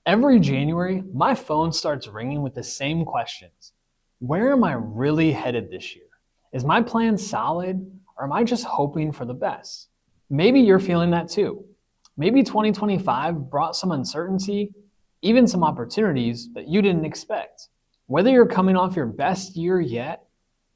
Every January, my phone starts ringing with the same questions. Where am I really headed this year? Is my plan solid, or am I just hoping for the best? Maybe you're feeling that too. Maybe 2025 brought some uncertainty, even some opportunities that you didn't expect. Whether you're coming off your best year yet,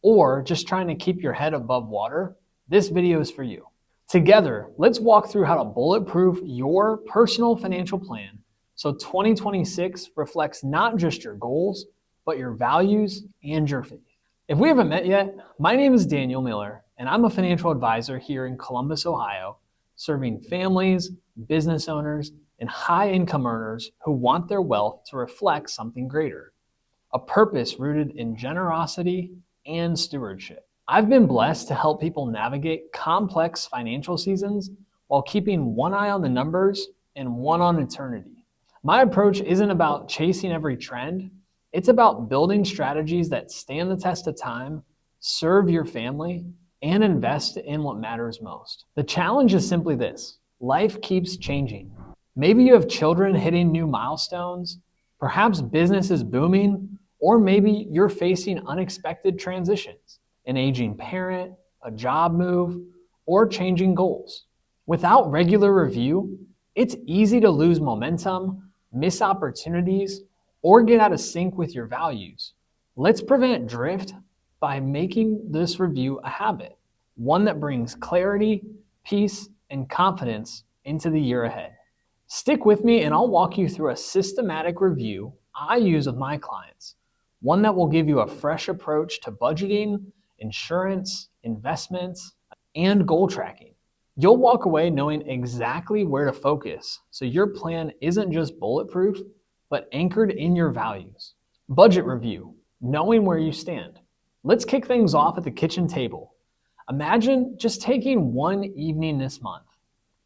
or just trying to keep your head above water, this video is for you. Together, let's walk through how to bulletproof your personal financial plan so 2026 reflects not just your goals, but your values and your faith. If we haven't met yet, my name is Daniel Miller, and I'm a financial advisor here in Columbus, Ohio, serving families, business owners, and high income earners who want their wealth to reflect something greater, a purpose rooted in generosity and stewardship. I've been blessed to help people navigate complex financial seasons while keeping one eye on the numbers and one on eternity. My approach isn't about chasing every trend. It's about building strategies that stand the test of time, serve your family, and invest in what matters most. The challenge is simply this: life keeps changing. Maybe you have children hitting new milestones, perhaps business is booming, or maybe you're facing unexpected transitions, an aging parent, a job move, or changing goals. Without regular review, it's easy to lose momentum, miss opportunities, or get out of sync with your values. Let's prevent drift by making this review a habit, one that brings clarity, peace, and confidence into the year ahead. Stick with me and I'll walk you through a systematic review I use with my clients, one that will give you a fresh approach to budgeting, insurance, investments, and goal tracking. You'll walk away knowing exactly where to focus so your plan isn't just bulletproof, but anchored in your values. Budget review, knowing where you stand. Let's kick things off at the kitchen table. Imagine just taking one evening this month.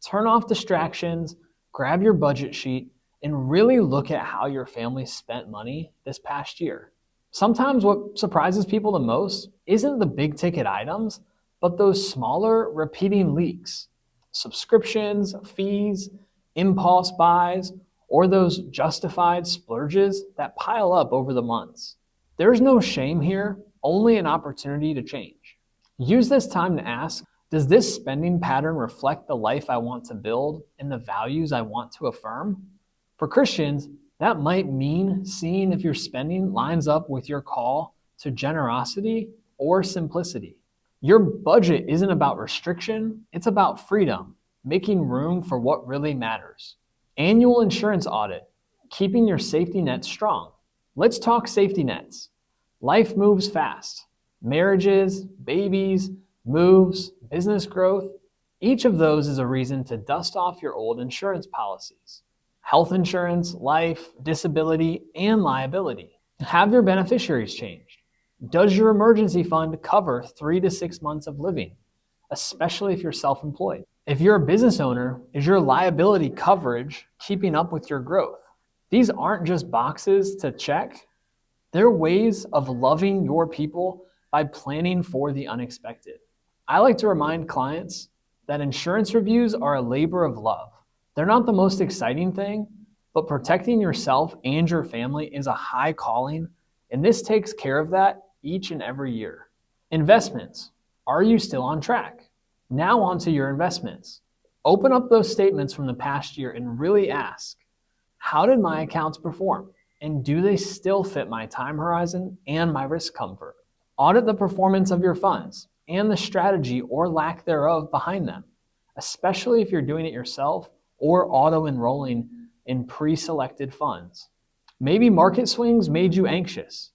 Turn off distractions, grab your budget sheet, and really look at how your family spent money this past year. Sometimes what surprises people the most isn't the big ticket items, but those smaller repeating leaks, subscriptions, fees, impulse buys, or those justified splurges that pile up over the months. There's no shame here, only an opportunity to change. Use this time to ask, does this spending pattern reflect the life I want to build and the values I want to affirm? For Christians, that might mean seeing if your spending lines up with your call to generosity or simplicity. Your budget isn't about restriction, it's about freedom, making room for what really matters. Annual insurance audit, keeping your safety net strong. Let's talk safety nets. Life moves fast. Marriages, babies, moves, business growth, each of those is a reason to dust off your old insurance policies. Health insurance, life, disability, and liability. Have your beneficiaries changed? Does your emergency fund cover 3 to 6 months of living, especially if you're self-employed? If you're a business owner, is your liability coverage keeping up with your growth? These aren't just boxes to check. They're ways of loving your people by planning for the unexpected. I like to remind clients that insurance reviews are a labor of love. They're not the most exciting thing, but protecting yourself and your family is a high calling, and this takes care of that each and every year. Investments. Are you still on track? Now onto your investments. Open up those statements from the past year and really ask, how did my accounts perform? And do they still fit my time horizon and my risk comfort? Audit the performance of your funds and the strategy or lack thereof behind them, especially if you're doing it yourself or auto-enrolling in pre-selected funds. Maybe market swings made you anxious.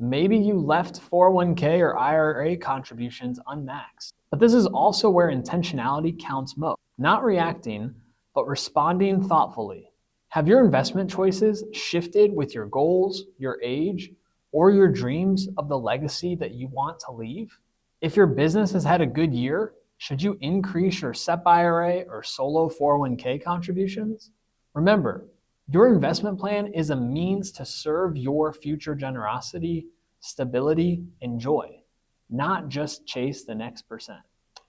Maybe you left 401k or IRA contributions unmaxed. But this is also where intentionality counts most. Not reacting, but responding thoughtfully. Have your investment choices shifted with your goals, your age, or your dreams of the legacy that you want to leave? If your business has had a good year, should you increase your SEP IRA or solo 401k contributions? Remember, your investment plan is a means to serve your future generosity, stability, and joy, not just chase the next percent.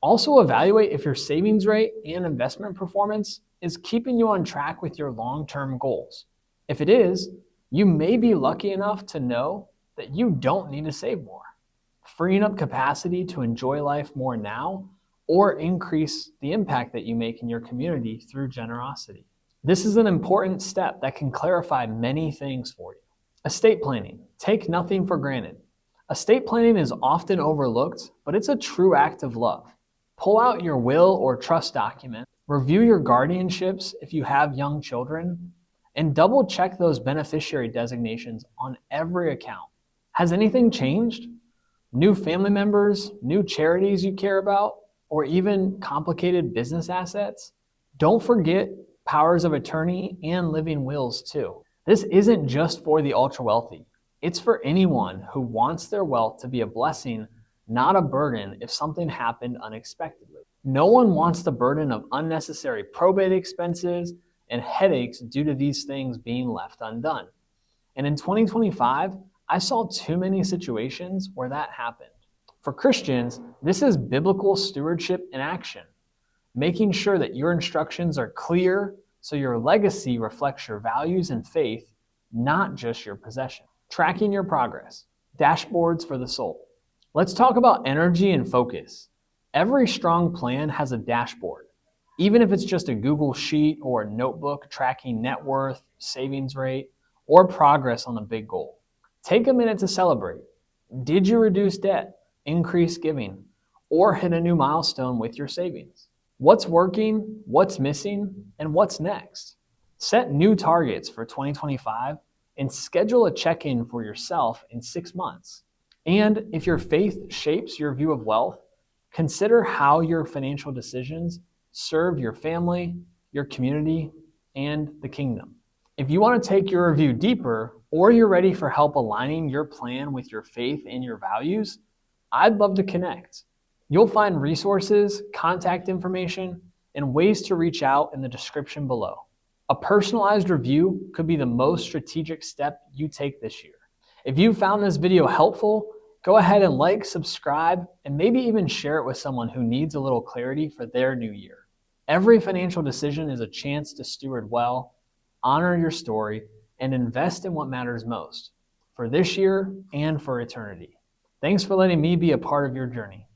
Also evaluate if your savings rate and investment performance is keeping you on track with your long-term goals. If it is, you may be lucky enough to know that you don't need to save more, freeing up capacity to enjoy life more now or increase the impact that you make in your community through generosity. This is an important step that can clarify many things for you. Estate planning. Take nothing for granted. Estate planning is often overlooked, but it's a true act of love. Pull out your will or trust document, review your guardianships if you have young children, and double check those beneficiary designations on every account. Has anything changed? New family members, new charities you care about, or even complicated business assets? Don't forget powers of attorney and living wills too. This isn't just for the ultra wealthy. It's for anyone who wants their wealth to be a blessing, not a burden if something happened unexpectedly. No one wants the burden of unnecessary probate expenses and headaches due to these things being left undone. And in 2025, I saw too many situations where that happened. For Christians, this is biblical stewardship in action, making sure that your instructions are clear so your legacy reflects your values and faith, not just your possession. Tracking your progress. Dashboards for the soul. Let's talk about energy and focus. Every strong plan has a dashboard, even if it's just a Google sheet or a notebook tracking net worth, savings rate, or progress on a big goal. Take a minute to celebrate. Did you reduce debt, increase giving, or hit a new milestone with your savings? What's working, what's missing, and what's next? Set new targets for 2025 and schedule a check-in for yourself in 6 months. And if your faith shapes your view of wealth, consider how your financial decisions serve your family, your community, and the kingdom. If you want to take your review deeper, or you're ready for help aligning your plan with your faith and your values, I'd love to connect. You'll find resources, contact information, and ways to reach out in the description below. A personalized review could be the most strategic step you take this year. If you found this video helpful, go ahead and like, subscribe, and maybe even share it with someone who needs a little clarity for their new year. Every financial decision is a chance to steward well, honor your story, and invest in what matters most for this year and for eternity. Thanks for letting me be a part of your journey.